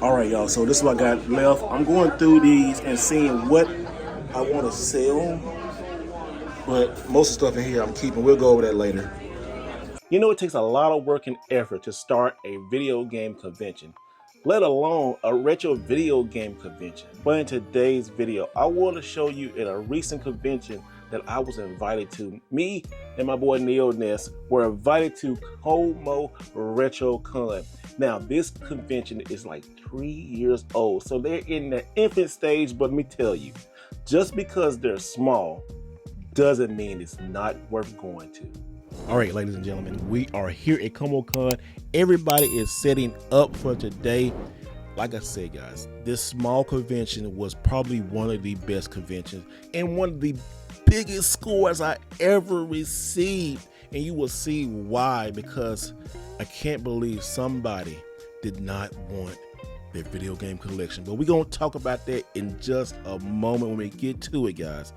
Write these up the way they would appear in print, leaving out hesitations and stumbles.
All right, y'all. So this is what I got left. I'm going through these and seeing what I want to sell. But most of the stuff in here I'm keeping. We'll go over that later. You know, it takes a lot of work and effort to start a video game convention, let alone a retro video game convention. But in today's video, I want to show you at a recent convention that I was invited to. Me and my boy Neo Ness were invited to Como Retro Con. Now, this convention is like 3 years old, so they're in the infant stage, but let me tell you, just because they're small doesn't mean it's not worth going to. All right, ladies and gentlemen, we are here at ComoCon. Everybody is setting up for today. Like I said, guys, this small convention was probably one of the best conventions and one of the biggest scores I ever received. And you will see why, because I can't believe somebody did not want their video game collection. But we're going to talk about that in just a moment when we get to it, guys.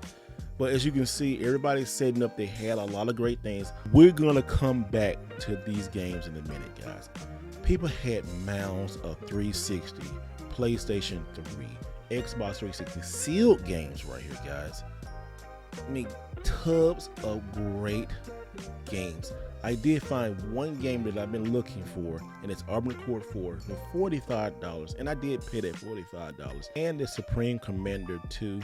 But as you can see, everybody's setting up. They had a lot of great things. We're going to come back to these games in a minute, guys. People had mounds of 360, PlayStation 3, Xbox 360, sealed games right here, guys. I mean, tubs of great games. I did find one game that I've been looking for, and it's Armored Core 4 for $45, and I did pay that $45. And the Supreme Commander 2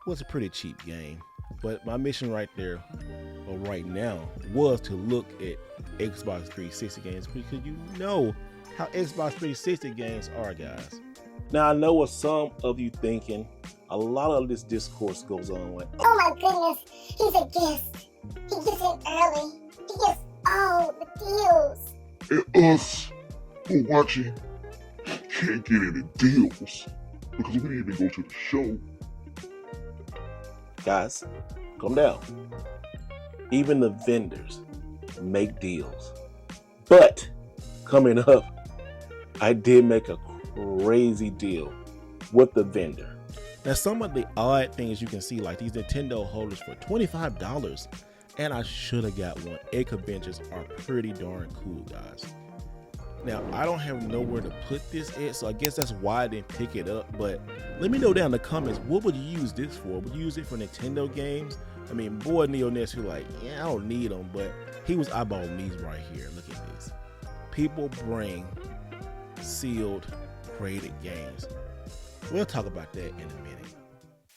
was a pretty cheap game, but my mission right there, or right now, was to look at Xbox 360 games, because you know how Xbox 360 games are, guys. Now I know what some of you thinking. A lot of this discourse goes on with, oh my goodness, he's a guest. He gets in early. He gets all the deals. And us who watching can't get any deals because we didn't even go to the show. guys, calm down. Even the vendors make deals. But coming up, I did make a crazy deal with the vendor. Now, some of the odd things you can see, like these Nintendo holders for $25, and I should have got one. At conventions are pretty darn cool, guys. Now, I don't have nowhere to put this at, so I guess that's why I didn't pick it up. But let me know down in the comments, what would you use this for? Would you use it for Nintendo games? I mean, boy, Neo Ness, who like, yeah, I don't need them, but he was eyeballing these right here. Look at these. People bring sealed, graded games. We'll talk about that in a minute.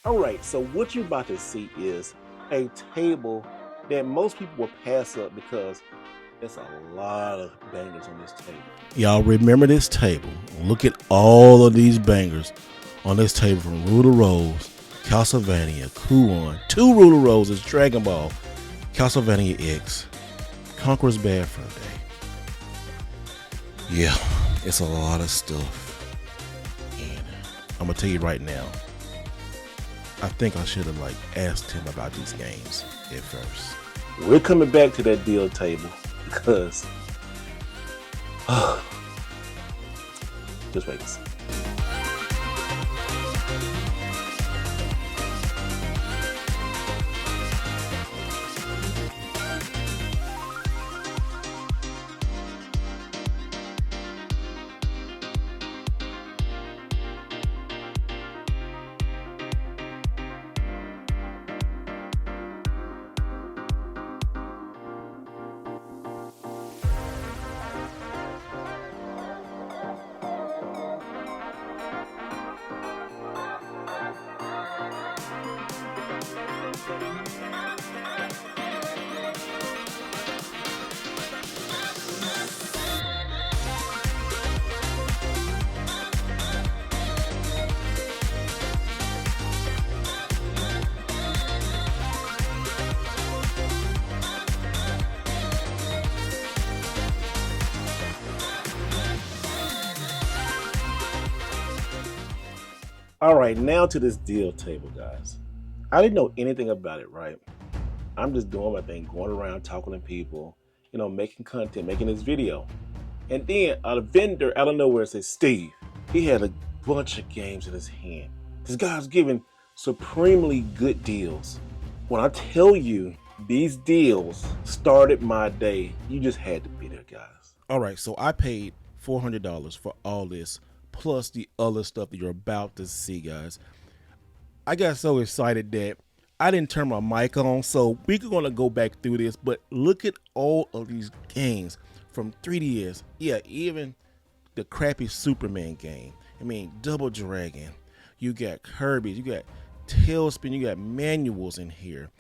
All right, so what you're about to see is a table that most people will pass up because there's a lot of bangers on this table. Y'all remember this table. Look at all of these bangers on this table, from Ruler Rose, Castlevania, Kuon, 2 Ruler Roses, Dragon Ball, Castlevania X, Conqueror's Bad Fur Day. Yeah, it's a lot of stuff. And I'm gonna tell you right now, I think I should have asked him about these games at first. We're coming back to that deal table because just wait and see. All right, now to this deal table, guys. I didn't know anything about it, right? I'm just doing my thing, going around talking to people, making content, making this video. And then a vendor out of nowhere says, Steve, he had a bunch of games in his hand. This guy's giving supremely good deals. When I tell you these deals started my day, you just had to be there, guys. All right, so I paid $400 for all this plus the other stuff that you're about to see, guys. I got so excited that I didn't turn my mic on, so we're going to go back through this, but look at all of these games from 3DS. Yeah, even the crappy Superman game. I mean, Double Dragon. You got Kirby, you got Tailspin, you got manuals in here.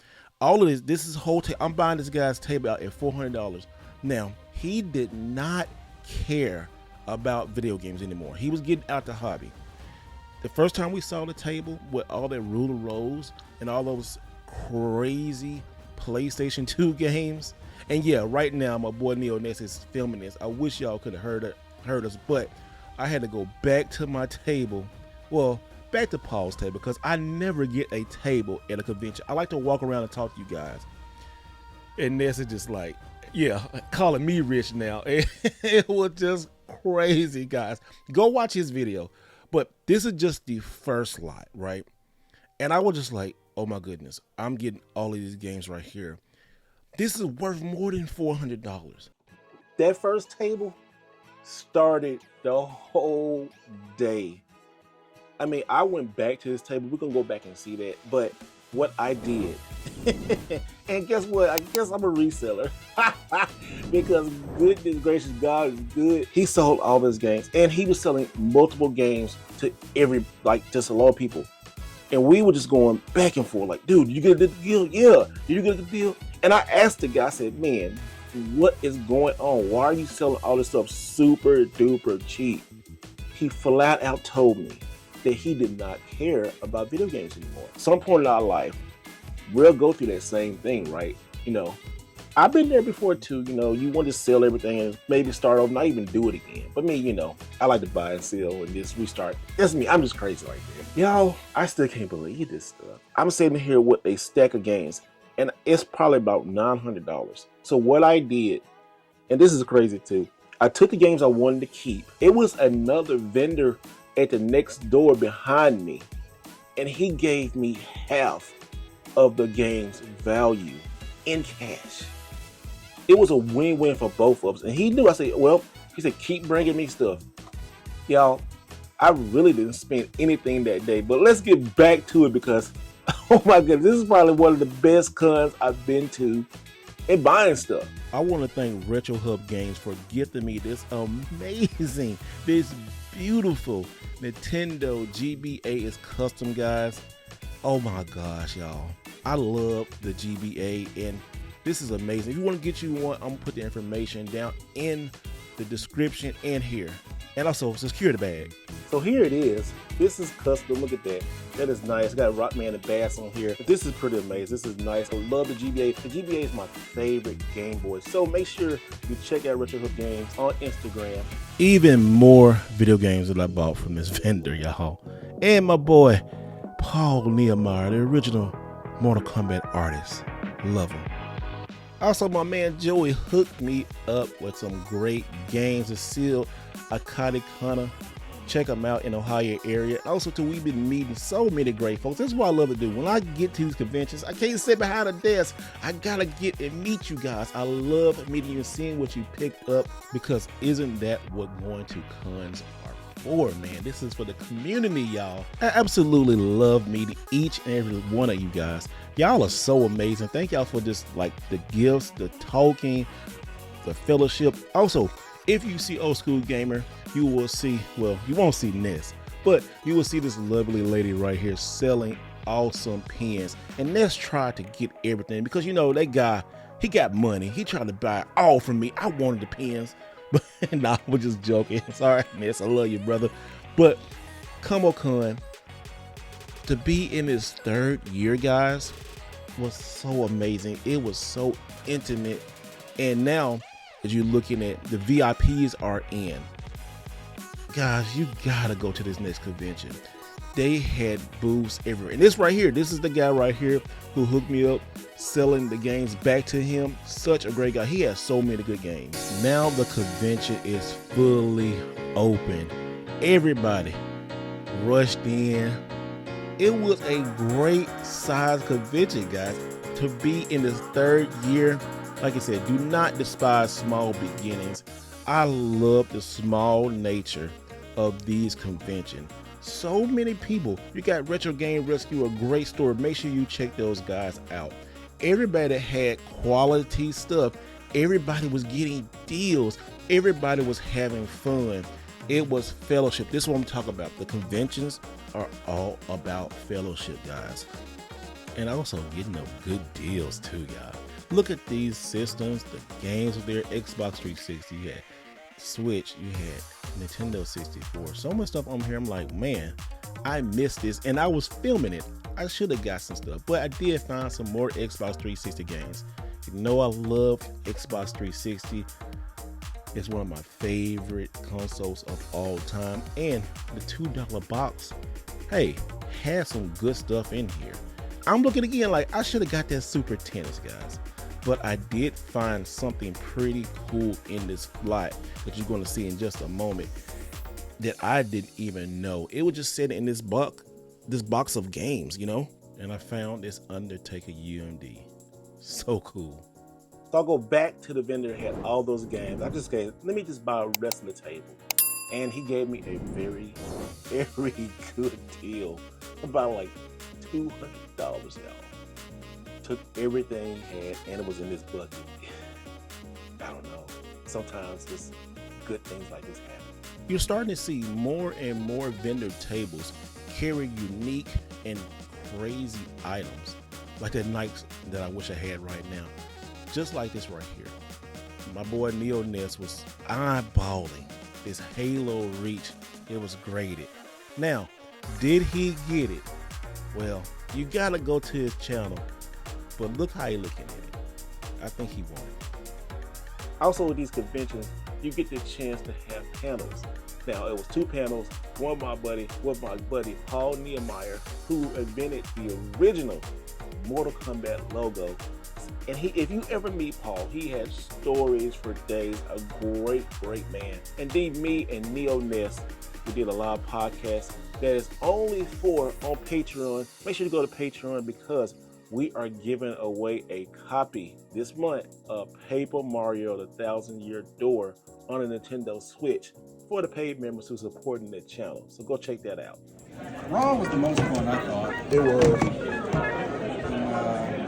All of this is whole I'm buying this guy's table out at $400. Now, he did not care about video games anymore. He was getting out the hobby. The first time we saw the table with all that Ruler Rose and all those crazy PlayStation 2 games, and yeah, right now my boy Neo Ness is filming this. I wish y'all could have heard us, but I had to go back to my table. Well, back to Paul's table, because I never get a table at a convention. I like to walk around and talk to you guys. And Ness is just like, yeah, calling me rich now. It was just crazy, guys. Go watch his video. But this is just the first lot, right? And I was just like, oh my goodness, I'm getting all of these games right here. This is worth more than $400. That first table started the whole day. I mean, I went back to this table. We're going to go back and see that. But what I did, and guess what? I guess I'm a reseller. Because goodness gracious, God is good. He sold all his games, and he was selling multiple games to just a lot of people. And we were just going back and forth like, dude, did you get a good deal? Yeah. Did you get a good deal? And I asked the guy, I said, man, what is going on? Why are you selling all this stuff super duper cheap? He flat out told me that he did not care about video games anymore. Some point in our life, we'll go through that same thing, right? You know, I've been there before too. You know, you want to sell everything and maybe start over, not even do it again. But me, you know, I like to buy and sell and just restart. That's me. I'm just crazy like that. Y'all, I still can't believe this stuff. I'm sitting here with a stack of games, and it's probably about $900. So what I did, and this is crazy too, I took the games I wanted to keep. It was another vendor at the next door behind me, and he gave me half of the game's value in cash. It was a win-win for both of us, and he knew. I said, well, he said, keep bringing me stuff. Y'all, I really didn't spend anything that day, but let's get back to it, because oh my goodness, this is probably one of the best cons I've been to in buying stuff. I want to thank Retro Hub Games for gifting me this amazing, this beautiful Nintendo GBA is custom, guys. Oh my gosh, y'all. I love the GBA, and this is amazing. If you want to get you one, I'm gonna put the information down in the description and here. And also security bag. So here it is. This is custom. Look at that. That is nice. Got Rockman and Bass on here. This is pretty amazing. This is nice. I love the GBA. The GBA is my favorite Game Boy. So make sure you check out Retro Hub Games on Instagram. Even more video games that I bought from this vendor, y'all. And my boy, Paul Nehemiah, the original Mortal Kombat artist. Love him. Also, my man Joey hooked me up with some great games. The Seal Iconic Hunter. Check them out in the Ohio area. Also, too, we've been meeting so many great folks. That's what I love to do. When I get to these conventions, I can't sit behind a desk. I gotta get and meet you guys. I love meeting you and seeing what you picked up, because isn't that what going to cons are for, man? This is for the community, y'all. I absolutely love meeting each and every one of you guys. Y'all are so amazing. Thank y'all for just like the gifts, the talking, the fellowship. Also, if you see Old School Gamer, you will see, well, you won't see Ness, but you will see this lovely lady right here selling awesome pens. And Ness tried to get everything, because you know, that guy, he got money. He tried to buy all from me. I wanted the pens, but nah, we're just joking. Sorry, Ness, I love you, brother. But ComoCon, to be in its third year, guys, was so amazing. It was so intimate. And now, as you're looking at, the VIPs are in. Guys, you gotta go to this next convention. They had booths everywhere. And this right here, this is the guy right here who hooked me up, selling the games back to him. Such a great guy. He has so many good games. Now the convention is fully open. Everybody rushed in. It was a great size convention, guys. To be in this third year, like I said, do not despise small beginnings. I love the small nature of these conventions. So many people. You got Retro Game Rescue, a great store. Make sure you check those guys out. Everybody had quality stuff. Everybody was getting deals. Everybody was having fun. It was fellowship. This is what I'm talking about. The conventions are all about fellowship, guys. And also getting them good deals too, y'all. Look at these systems, the games with their Xbox 360. You had Switch, you had Nintendo 64. So much stuff on here. I'm like, man, I missed this. And I was filming it. I should have got some stuff, but I did find some more Xbox 360 games. You know I love Xbox 360. It's one of my favorite consoles of all time. And the $2 box, hey, had some good stuff in here. I'm looking again like I should have got that Super Tennis, guys. But I did find something pretty cool in this flight that you're going to see in just a moment that I didn't even know. It was just sitting in this box of games, you know? And I found this Undertaker UMD. So cool. So I'll go back to the vendor who had all those games. Let me just buy a rest of the table. And he gave me a very, very good deal. About like $200, y'all. Took everything he had and it was in this bucket. I don't know. Sometimes just good things like this happen. You're starting to see more and more vendor tables carry unique and crazy items. Like that Nike that I wish I had right now. Just like this right here. My boy Neo Ness was eyeballing this Halo Reach. It was graded. Now, did he get it? Well, you gotta go to his channel. But look how he's looking at it. I think he won it. Also with these conventions, you get the chance to have panels. Now it was 2 panels, one with my buddy Paul Nehemiah, who invented the original Mortal Kombat logo. And if you ever meet Paul, he has stories for days. A great man. Indeed, me and Neo Ness, we did a live podcast that is only on Patreon. Make sure you go to Patreon because we are giving away a copy this month of Paper Mario: The 1,000-Year Door on a Nintendo Switch for the paid members who are supporting the channel. So go check that out. Raw was the most fun, I thought. It was.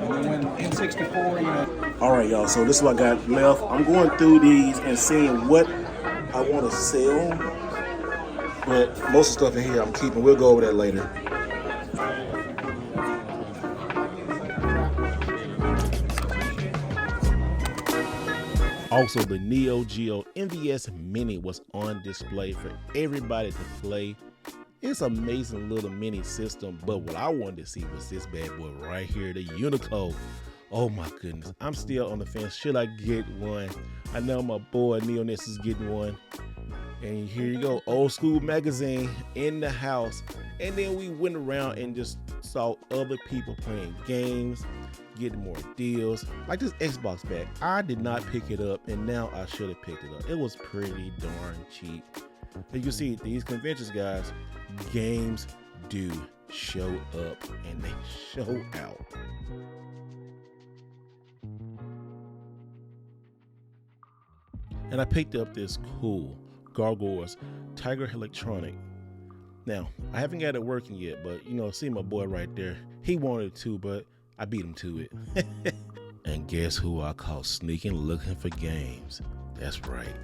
And then when N64, you know. All right, y'all. So this is what I got left. I'm going through these and seeing what I want to sell. But most of the stuff in here I'm keeping. We'll go over that later. Also, the Neo Geo NVS Mini was on display for everybody to play. It's an amazing little mini system, but what I wanted to see was this bad boy right here, the Unico. Oh my goodness, I'm still on the fence. Should I get one? I know my boy Neo Ness is getting one. And here you go, Old School Magazine in the house. And then we went around and just saw other people playing games, getting more deals. Like this Xbox bag, I did not pick it up, and now I should have picked it up. It was pretty darn cheap. As you can see, these conventions, guys, games do show up, and they show out. And I picked up this cool Gargoyles Tiger Electronic. Now, I haven't got it working yet, but you know, see my boy right there. He wanted to, but I beat him to it. And guess who I caught sneaking looking for games? That's right.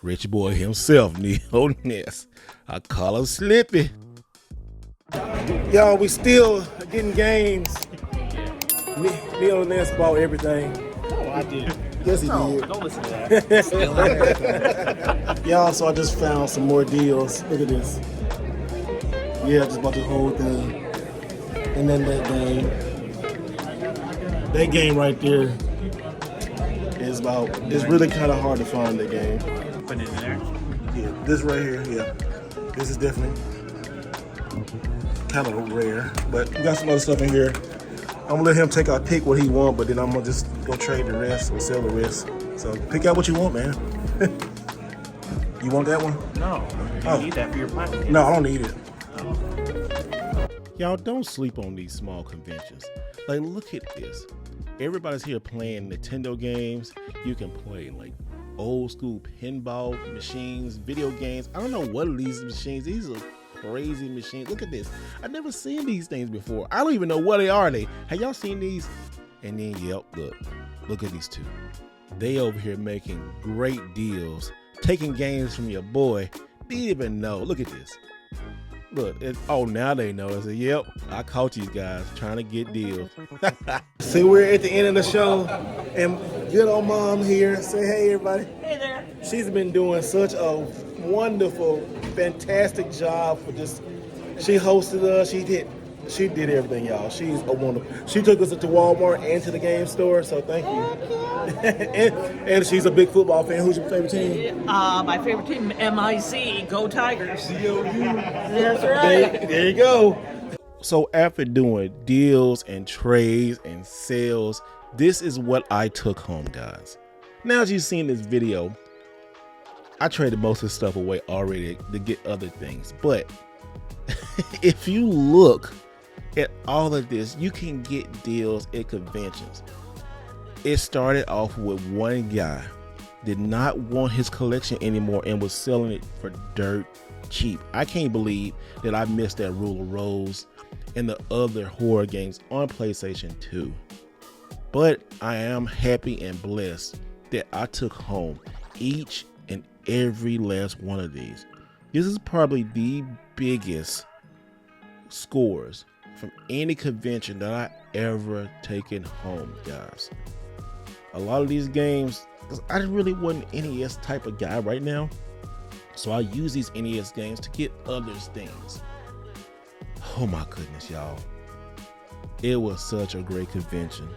Rich boy himself, Neo Ness. I call him Slippy. Y'all, we still getting games. Neo Ness bought everything. Oh, I did. Yes, he did. Don't listen to that. Y'all, so I just found some more deals. Look at this. Yeah, I just bought the whole thing. And then that game right there is it's really kind of hard to find that game. Put it in there. Yeah, this right here, yeah. This is definitely kind of rare, but we got some other stuff in here. I'm gonna let him take out pick what he want, but then I'm gonna just go trade the rest or sell the rest. So pick out what you want, man. You want that one? No, you need that for your pocket. No, I don't need it. Y'all, don't sleep on these small conventions. Like, look at this. Everybody's here playing Nintendo games. You can play like old school pinball machines, video games. I don't know what are these machines. These are crazy machines. Look at this. I've never seen these things before. I don't even know what they are. Have y'all seen these? And then, yep, look at these two. They over here making great deals, taking games from your boy. Didn't even know. Look at this. Look, now they know. I said, yep, I caught these guys trying to get deals. See, we're at the end of the show, and good old mom here. Say hey, everybody. Hey there. She's been doing such a wonderful, fantastic job for this. She hosted us. She did everything, y'all. She's a wonderful. She took us to Walmart and to the game store, so thank you. and she's a big football fan. Who's your favorite team? My favorite team, MIC. Go Tigers. That's right. There you go. So after doing deals and trades and sales, this is what I took home, guys. Now, as you've seen this video, I traded most of the stuff away already to get other things. But if you look at all of this, you can get deals at conventions. It started off with one guy did not want his collection anymore and was selling it for dirt cheap. I can't believe that I missed that Rule of Rose and the other horror games on PlayStation 2. But I am happy and blessed that I took home each and every last one of these. This is probably the biggest scores from any convention that I ever taken home, guys. A lot of these games, because I really wasn't an NES type of guy right now, so I use these NES games to get others things. Oh my goodness, y'all. It was such a great convention.